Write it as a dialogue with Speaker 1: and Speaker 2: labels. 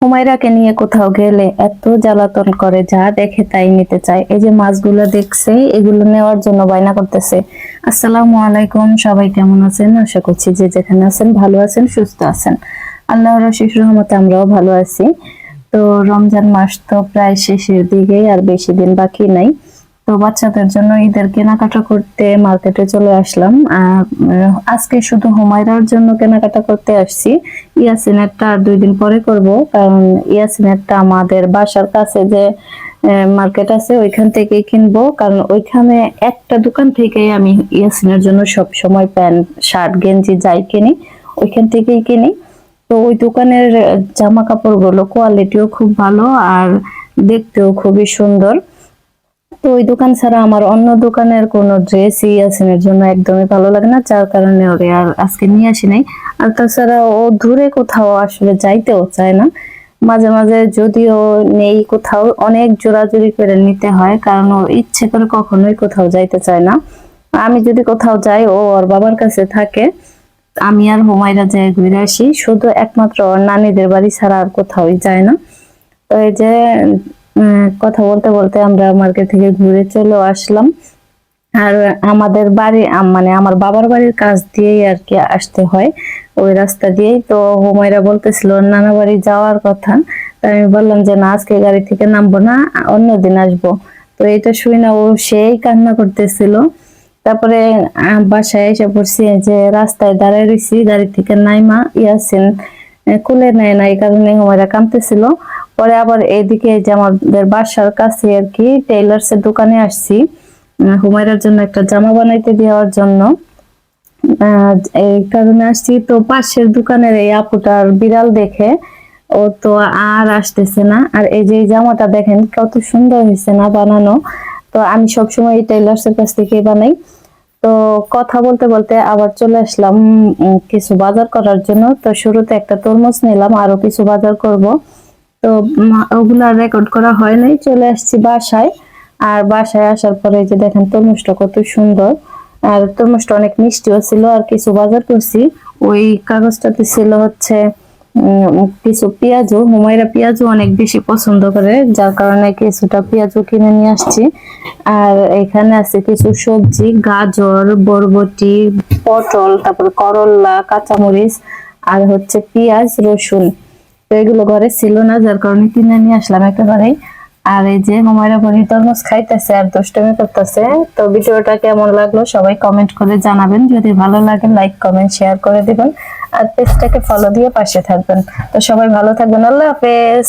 Speaker 1: হুমায়রাকে নিয়ে কোথাও গেলে এত জ্বালাতন করে, যা দেখে তাই নিতে চায়। এই যে মাছগুলো দেখছে, এগুলো নেওয়ার জন্য বায়না করতেছে। আসসালামু আলাইকুম, সবাই কেমন আছেন? আশা করছি যে যেখানে আছেন ভালো আছেন, সুস্থ আছেন। আল্লাহর অশেষ রহমতে আমরাও ভালো আছি। তো রমজান মাস তো প্রায় শেষের দিকেই, আর বেশি দিন বাকি নাই। তো বাচ্চাদের জন্য ঈদের কেনাকাটা করতে মার্কেটে চলে আসলাম। আজকে শুধু হুমায়রার জন্য কেনাকাটা করতে আসছি। ইয়াসিনেরটা আর 2 দিন পরে করব, কারণ ইয়াসিনেরটা আমাদের বাসার কাছে যে মার্কেট আছে ওইখান থেকেই কিনবো। কারণ ওইখানে একটা দোকান থেকেই আমি ইয়াসিনের জন্য সব সময় প্যান্ট শার্ট গেঞ্জি যাই কিনি, ওইখান থেকেই কিনি। তো ওই দোকানের জামা কাপড় গুলো কোয়ালিটিও খুব ভালো আর দেখতেও খুবই সুন্দর। তো ওই দোকান ছাড়া আমার অন্য দোকানের কোনো ড্রেসই ইয়াসিনের জন্য একদমই ভালো লাগে না, যার কারণে ওরে আর আজকে নিয়ে আসি নাই। আর তাছাড়া ও দূরে কোথাও আসলে যাইতেও চায় না। মাঝে মাঝে যদিও নেই কোথাও, অনেক জোরাজুরি করে নিতে হয়, কারণ ও ইচ্ছে করে কখনোই কোথাও যাইতে চায় না। আমি যদি কোথাও যাই, ও ওর বাবার কাছে থাকে। আমি আর হুমায়রা যাই ঘুরে আসি, শুধু একমাত্র ওর নানীদের বাড়ি ছাড়া আর কোথাওই যায় না। তো এই যে কথা বলতে বলতে আমরা মার্কেট থেকে ঘুরে চলে আসলাম। আর আমাদের বাড়ি মানে আমার বাবার বাড়ির কাছ দিয়েই আর কি আসতে হয়, ওই রাস্তা দিয়েই। তো হুমায়রা বলতেছিল নানা বাড়ি যাওয়ার কথা। তো আমি বললাম যে না, আজকে গাড়ি থেকে নামবো না, অন্যদিন আসবো। তো এটা শুই না, ও সেই কান্না করতেছিল। তারপরে বাসায় এসে পড়ছি, যে রাস্তায় দাঁড়ায় রয়েছি, গাড়ি থেকে নাইমা ইয়াসিন কোলে নেয় না, এই কারণে হুমায়রা কাঁদতেছিল। পরে আবার এইদিকে যে আমাদের বাসার কাছে আর কি টেইলার্স এর দোকানে আসছি হুমায়রার জন্য একটা জামা বানাইতে দেওয়ার জন্য। এই কারণে আসছি। তো পাশের দোকানের এই আপুটার বিড়াল দেখে ও তো আর আসতেছে না। আর এই যে জামাটা দেখেন কত সুন্দর হয়েছে না বানানো। তো আমি সবসময় এই টেইলার্স এর কাছ থেকে বানাই। তো কথা বলতে বলতে আবার চলে আসলাম কিছু বাজার করার জন্য। তো শুরুতে একটা তরমুজ নিলাম, আরো কিছু বাজার করব। তো ওগুলা রেকর্ড করা হয় নাই, চলে আসছি বাসায়। আর বাসায় আসার পরে যে দেখেন তরমুজটা কত সুন্দর, আর তরমুজটা অনেক মিষ্টিও ছিল। আর কিছু বাজার করছি, ওই কাগজটাতে ছিল হচ্ছে কিছু পেঁয়াজও। হুমায়রা পেঁয়াজও অনেক বেশি পছন্দ করে, যার কারণে কিছুটা পেঁয়াজও কিনে নিয়ে আসছি। আর এখানে আছে কিছু সবজি, গাজর, বরবটি, পটল, তারপর করলা, কাঁচামরিচ, আর হচ্ছে পেঁয়াজ, রসুন। তো এগুলো ঘরে ছিল না, যার কারণে কিনে নিয়ে আসলাম একেবারেই। আর এই যে হুমায়রা বড়ি তরমুজ খাইতেছে আর দুষ্টুমি করতেছে। তো ভিডিওটা কেমন লাগলো সবাই কমেন্ট করে জানাবেন। যদি ভালো লাগে লাইক কমেন্ট শেয়ার করে দিবেন, আর পেজটাকে ফলো দিয়ে পাশে থাকবেন। তো সবাই ভালো থাকবেন, আল্লাহ হাফেজ।